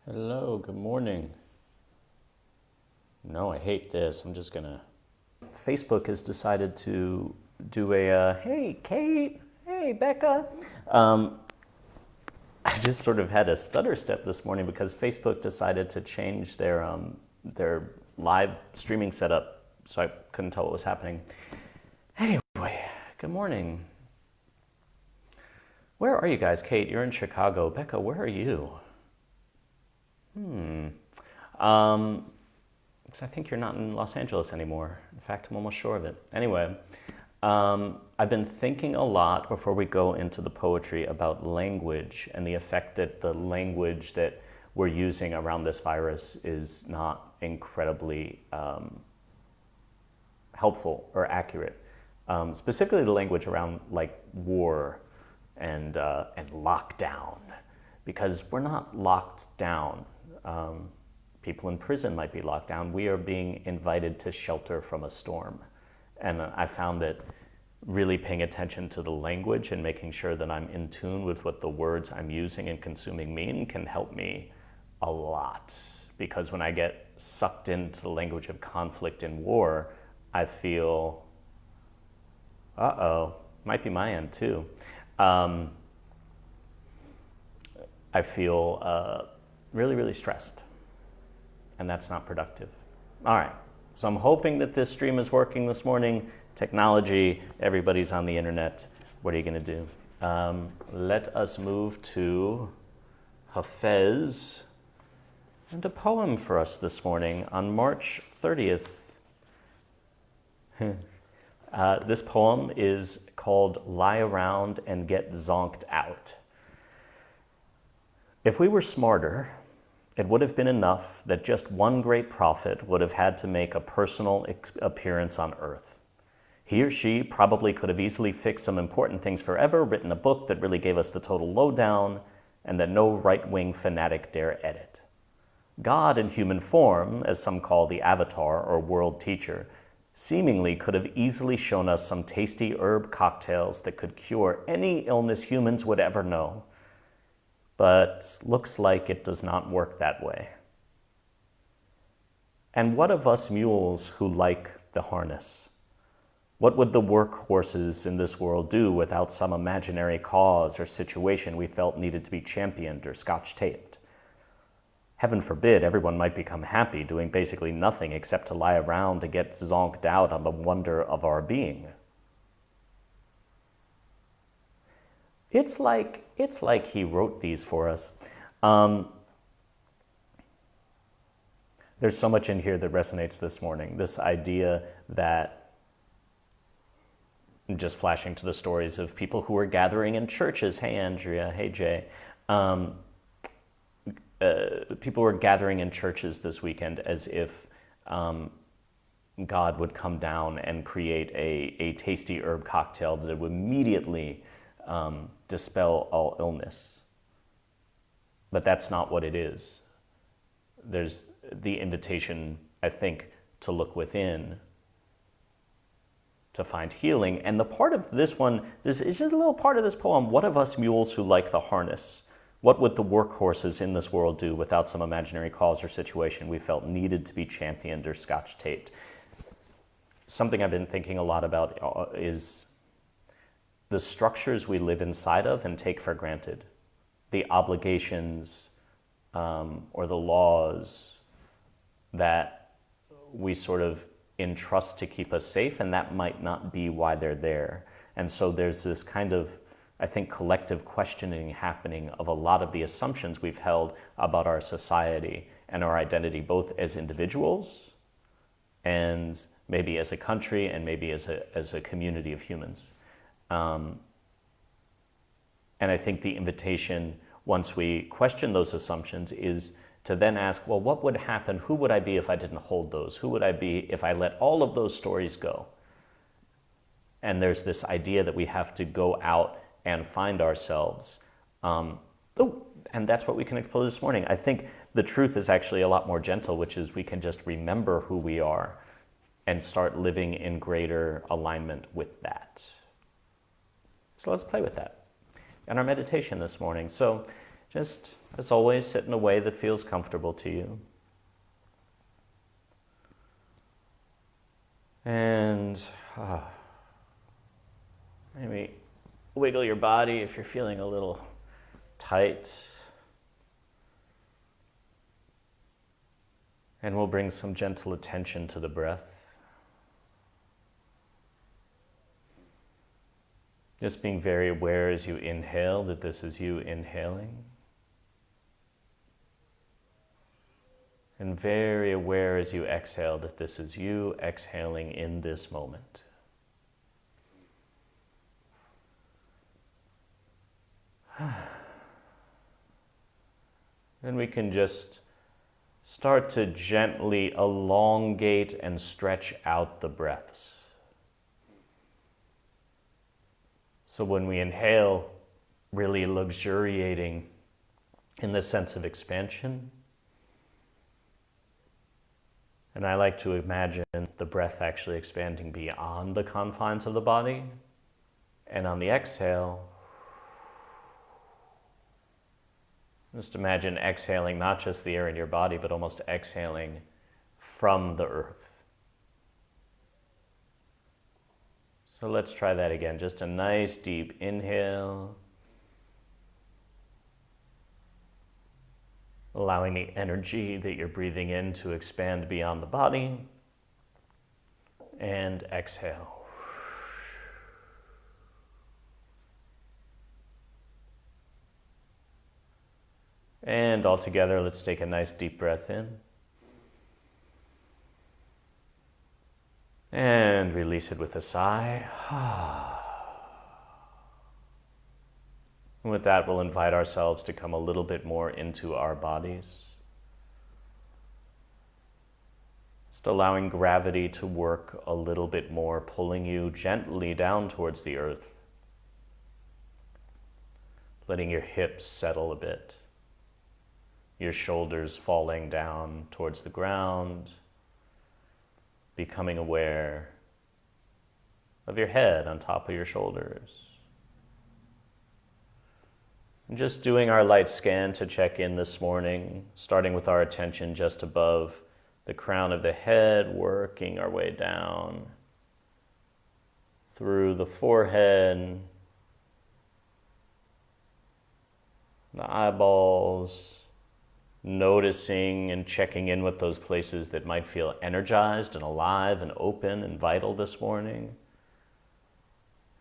Hello, good morning. No, I hate this. I'm just gonna. Facebook has decided to do hey, Kate, hey, Becca. I just sort of had a stutter step this morning because Facebook decided to change their live streaming setup, so I couldn't tell what was happening. Anyway, good morning. Where are you guys? Kate, you're in Chicago. Becca, where are you? Because I think you're not in Los Angeles anymore. In fact, I'm almost sure of it. Anyway, I've been thinking a lot before we go into the poetry about language and the effect that the language that we're using around this virus is not incredibly helpful or accurate. Specifically the language around like war and lockdown, because we're not locked down. People in prison might be locked down. We are being invited to shelter from a storm. And I found that really paying attention to the language and making sure that I'm in tune with what the words I'm using and consuming mean can help me a lot. Because when I get sucked into the language of conflict and war, I feel, might be my end too. I feel really, really stressed. And that's not productive. All right, so I'm hoping that this stream is working this morning. Technology, everybody's on the internet. What are you gonna do? Let us move to Hafiz and a poem for us this morning on March 30th. This poem is called Lie Around and Get Zonked Out. If we were smarter, it would have been enough that just one great prophet would have had to make a personal appearance on earth. He or she probably could have easily fixed some important things forever, written a book that really gave us the total lowdown, and that no right-wing fanatic dare edit. God in human form, as some call the avatar or world teacher, seemingly could have easily shown us some tasty herb cocktails that could cure any illness humans would ever know. But looks like it does not work that way. And what of us mules who like the harness? What would the workhorses in this world do without some imaginary cause or situation we felt needed to be championed or scotch-taped? Heaven forbid everyone might become happy doing basically nothing except to lie around to get zonked out on the wonder of our being. It's like he wrote these for us. There's so much in here that resonates this morning. This idea that, just flashing to the stories of people who were gathering in churches. Hey, Andrea. Hey, Jay. People were gathering in churches this weekend as if God would come down and create a tasty herb cocktail that would immediately dispel all illness. But that's not what it is. There's the invitation, I think, to look within, to find healing. And the part of this one, this is just a little part of this poem. What of us mules who like the harness? What would the workhorses in this world do without some imaginary cause or situation we felt needed to be championed or scotch-taped? Something I've been thinking a lot about is the structures we live inside of and take for granted, the obligations or the laws that we sort of entrust to keep us safe, and that might not be why they're there. And so there's this kind of, I think, collective questioning happening of a lot of the assumptions we've held about our society and our identity, both as individuals and maybe as a country and maybe as a community of humans. And I think the invitation, once we question those assumptions, is to then ask, well, what would happen? Who would I be if I didn't hold those? Who would I be if I let all of those stories go? And there's this idea that we have to go out and find ourselves. And that's what we can explore this morning. I think the truth is actually a lot more gentle, which is we can just remember who we are and start living in greater alignment with that. So let's play with that in our meditation this morning. So just As always, sit in a way that feels comfortable to you. And maybe wiggle your body if you're feeling a little tight. And we'll bring some gentle attention to the breath. Just being very aware as you inhale that this is you inhaling. And very aware as you exhale that this is you exhaling in this moment. Then we can just start to gently elongate and stretch out the breaths. So when we inhale, really luxuriating in the sense of expansion. And I like to imagine the breath actually expanding beyond the confines of the body. And on the exhale, just imagine exhaling not just the air in your body, but almost exhaling from the earth. So let's try that again. Just a nice deep inhale. Allowing the energy that you're breathing in to expand beyond the body. And exhale. And all together, let's take a nice deep breath in. And release it with a sigh. And with that, we'll invite ourselves to come a little bit more into our bodies. Just allowing gravity to work a little bit more, pulling you gently down towards the earth. Letting your hips settle a bit. Your shoulders falling down towards the ground. Becoming aware of your head on top of your shoulders. And just doing our light scan to check in this morning, starting with our attention just above the crown of the head, working our way down through the forehead, the eyeballs, noticing and checking in with those places that might feel energized and alive and open and vital this morning.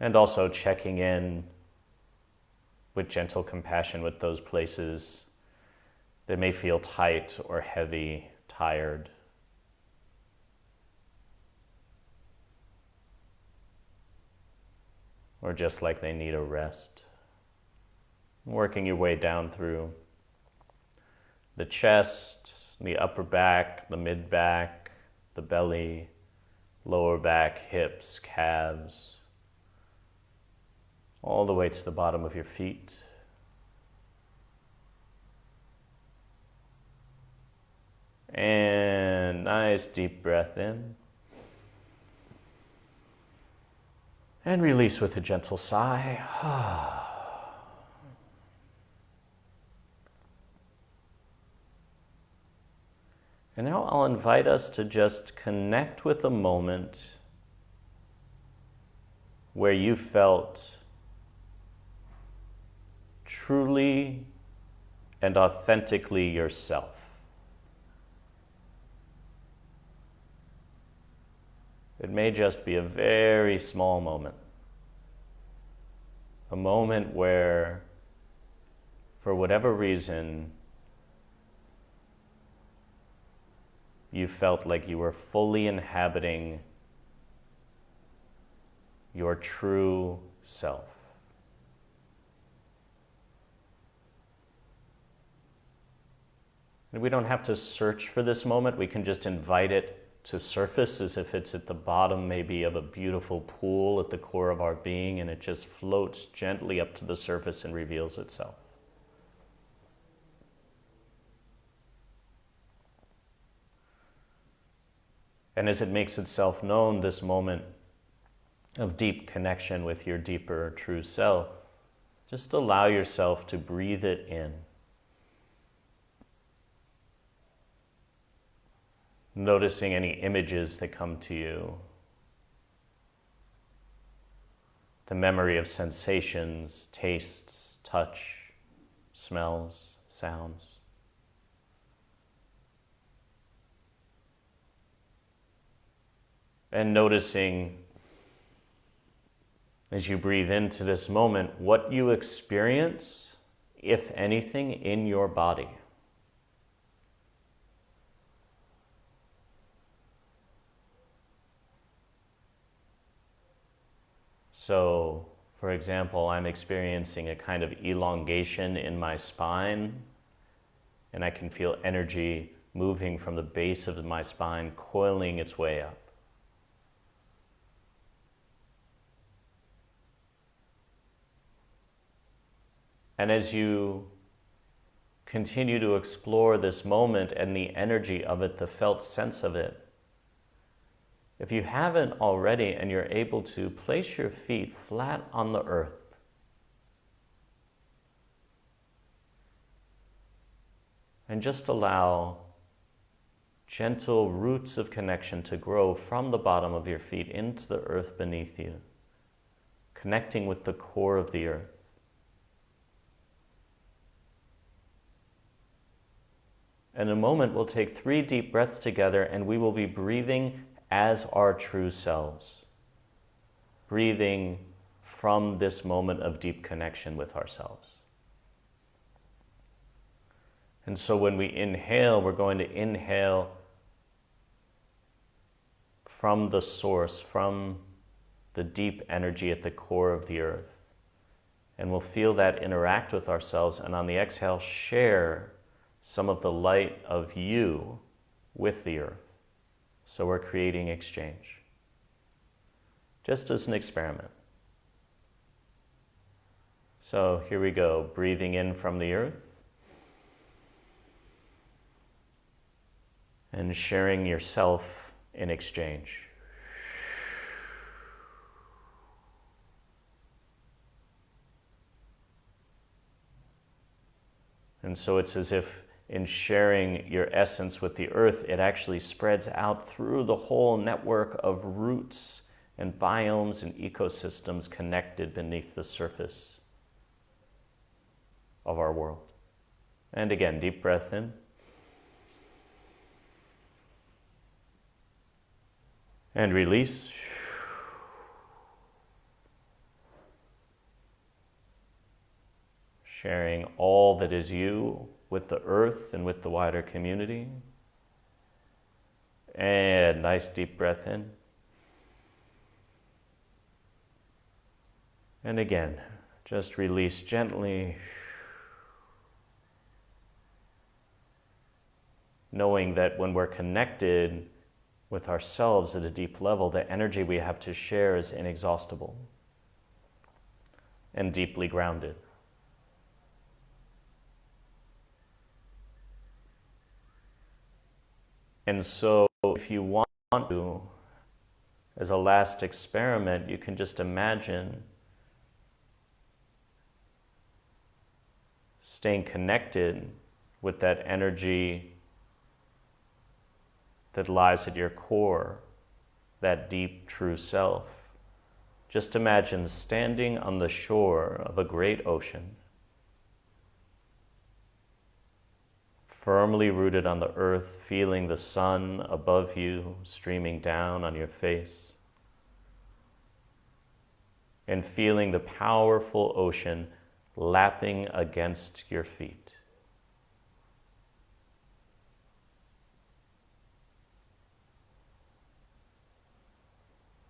And also checking in with gentle compassion with those places that may feel tight or heavy, tired. Or just like they need a rest. Working your way down through the chest, the upper back, the mid back, the belly, lower back, hips, calves, all the way to the bottom of your feet. And nice deep breath in. And release with a gentle sigh. And now I'll invite us to just connect with a moment where you felt truly and authentically yourself. It may just be a very small moment. A moment where, for whatever reason, you felt like you were fully inhabiting your true self. And we don't have to search for this moment. We can just invite it to surface as if it's at the bottom maybe of a beautiful pool at the core of our being, and it just floats gently up to the surface and reveals itself. And as it makes itself known, this moment of deep connection with your deeper true self, just allow yourself to breathe it in. Noticing any images that come to you, the memory of sensations, tastes, touch, smells, sounds. And noticing, as you breathe into this moment, what you experience, if anything, in your body. So, for example, I'm experiencing a kind of elongation in my spine, and I can feel energy moving from the base of my spine, coiling its way up. And as you continue to explore this moment and the energy of it, the felt sense of it, if you haven't already and you're able to, place your feet flat on the earth. And just allow gentle roots of connection to grow from the bottom of your feet into the earth beneath you, connecting with the core of the earth. In a moment, we'll take 3 deep breaths together, and we will be breathing as our true selves, breathing from this moment of deep connection with ourselves. And so when we inhale, we're going to inhale from the source, from the deep energy at the core of the earth. And we'll feel that interact with ourselves, and on the exhale, share some of the light of you with the earth. So we're creating exchange, just as an experiment. So here we go, breathing in from the earth and sharing yourself in exchange. And so it's as if in sharing your essence with the earth, it actually spreads out through the whole network of roots and biomes and ecosystems connected beneath the surface of our world. And again, deep breath in. And release. Sharing all that is you with the earth and with the wider community. And nice deep breath in. And again, just release gently, knowing that when we're connected with ourselves at a deep level, the energy we have to share is inexhaustible and deeply grounded. And so if you want to, as a last experiment, you can just imagine staying connected with that energy that lies at your core, that deep true self. Just imagine standing on the shore of a great ocean, firmly rooted on the earth, feeling the sun above you streaming down on your face, and feeling the powerful ocean lapping against your feet.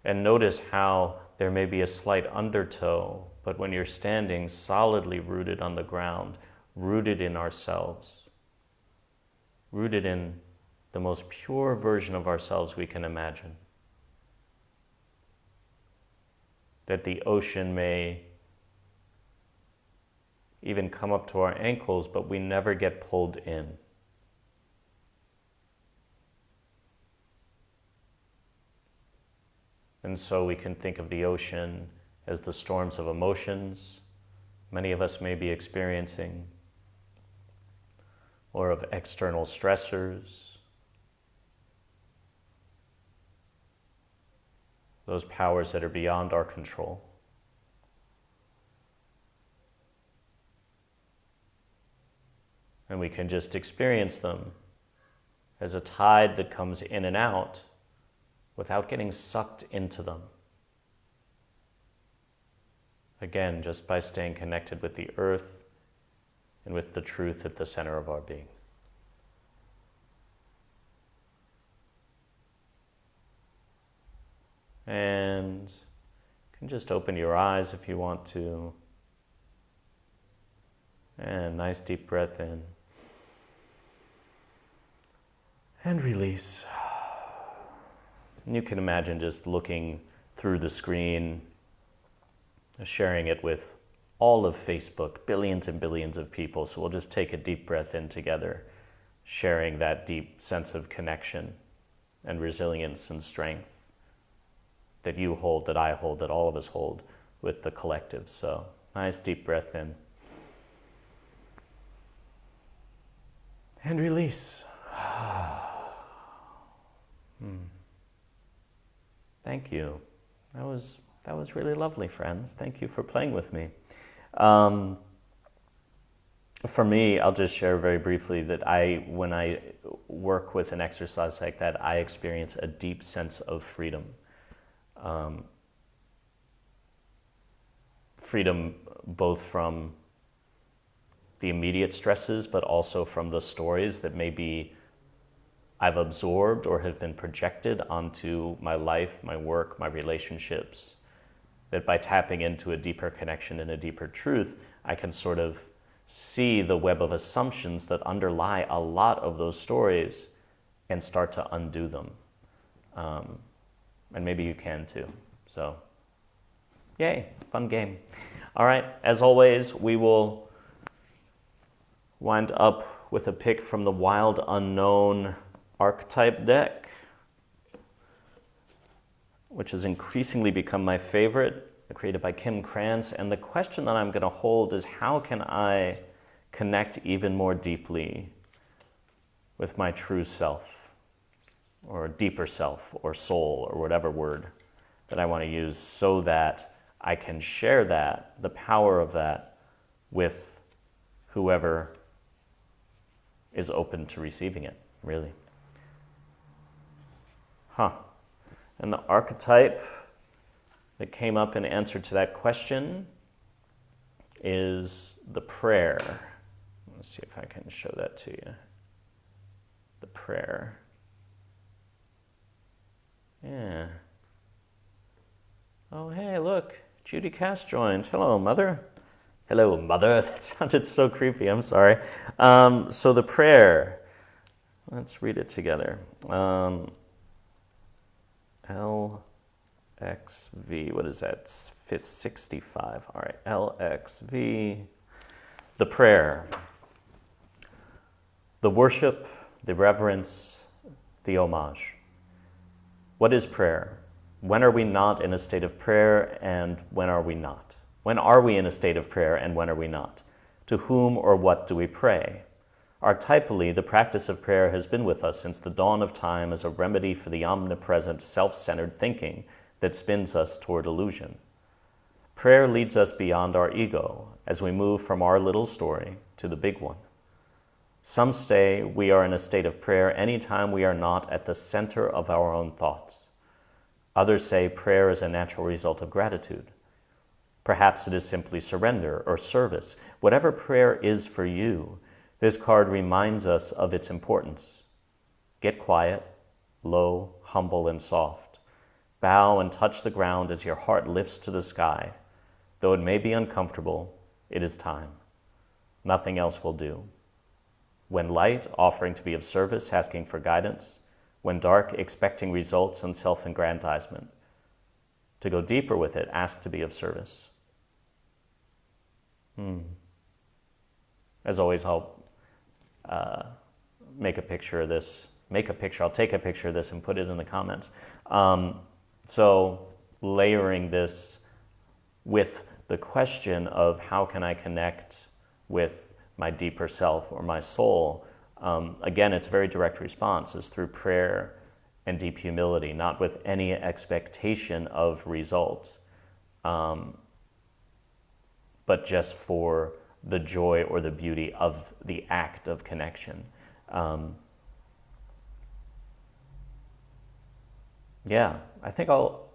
And notice how there may be a slight undertow, but when you're standing solidly rooted on the ground, rooted in ourselves, rooted in the most pure version of ourselves we can imagine. That the ocean may even come up to our ankles, but we never get pulled in. And so we can think of the ocean as the storms of emotions many of us may be experiencing, or of external stressors, those powers that are beyond our control. And we can just experience them as a tide that comes in and out without getting sucked into them. Again, just by staying connected with the earth and with the truth at the center of our being. And you can just open your eyes if you want to. And nice deep breath in. And release. You can imagine just looking through the screen, sharing it with all of Facebook, billions and billions of people. So we'll just take a deep breath in together, sharing that deep sense of connection and resilience and strength that you hold, that I hold, that all of us hold with the collective. So nice deep breath in. And release. Thank you. That was really lovely, friends. Thank you for playing with me. For me, I'll just share very briefly that when I work with an exercise like that, I experience a deep sense of freedom. Freedom both from the immediate stresses, but also from the stories that maybe I've absorbed or have been projected onto my life, my work, my relationships. That by tapping into a deeper connection and a deeper truth, I can sort of see the web of assumptions that underlie a lot of those stories and start to undo them. And maybe you can too. So, yay, fun game. All right, as always, we will wind up with a pick from the Wild Unknown Archetype Deck, which has increasingly become my favorite, created by Kim Krantz. And the question that I'm going to hold is, how can I connect even more deeply with my true self, or deeper self, or soul, or whatever word that I want to use, so that I can share that, the power of that, with whoever is open to receiving it, really. And the archetype that came up in answer to that question is the prayer. Let's see if I can show that to you. The prayer. Yeah. Oh, hey, look, Judy Cass joined. Hello, Mother. Hello, Mother. That sounded so creepy. I'm sorry. So the prayer. Let's read it together. LXV, what is that? 65. All right, LXV. The prayer. The worship, the reverence, the homage. What is prayer? When are we not in a state of prayer, and when are we not? When are we in a state of prayer, and when are we not? To whom or what do we pray? Archetypally, the practice of prayer has been with us since the dawn of time as a remedy for the omnipresent, self-centered thinking that spins us toward illusion. Prayer leads us beyond our ego as we move from our little story to the big one. Some say we are in a state of prayer anytime we are not at the center of our own thoughts. Others say prayer is a natural result of gratitude. Perhaps it is simply surrender or service. Whatever prayer is for you, this card reminds us of its importance. Get quiet, low, humble, and soft. Bow and touch the ground as your heart lifts to the sky. Though it may be uncomfortable, it is time. Nothing else will do. When light, offering to be of service, asking for guidance. When dark, expecting results and self-aggrandizement. To go deeper with it, ask to be of service. As always, I'll make a picture of this. I'll take a picture of this and put it in the comments. So layering this with the question of how can I connect with my deeper self or my soul, again, it's a very direct response, is through prayer and deep humility, not with any expectation of result, but just for the joy or the beauty of the act of connection. Yeah, I think I'll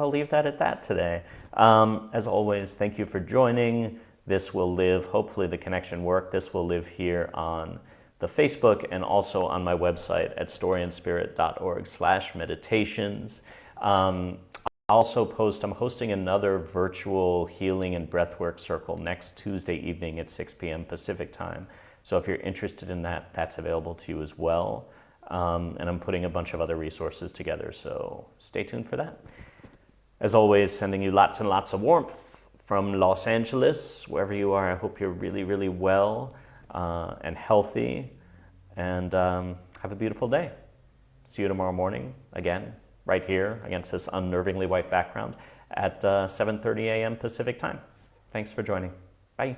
leave that at that today. As always, thank you for joining. This will live, hopefully the connection worked. This will live here on the Facebook and also on my website at storyandspirit.org/meditations. Also I'm hosting another virtual healing and breathwork circle next Tuesday evening at 6 p.m. Pacific time. So if you're interested in that, that's available to you as well. And I'm putting a bunch of other resources together, so stay tuned for that. As always, sending you lots and lots of warmth from Los Angeles, wherever you are. I hope you're really, really well and healthy, and have a beautiful day. See you tomorrow morning, again, right here against this unnervingly white background at 7:30 a.m. Pacific time. Thanks for joining. Bye.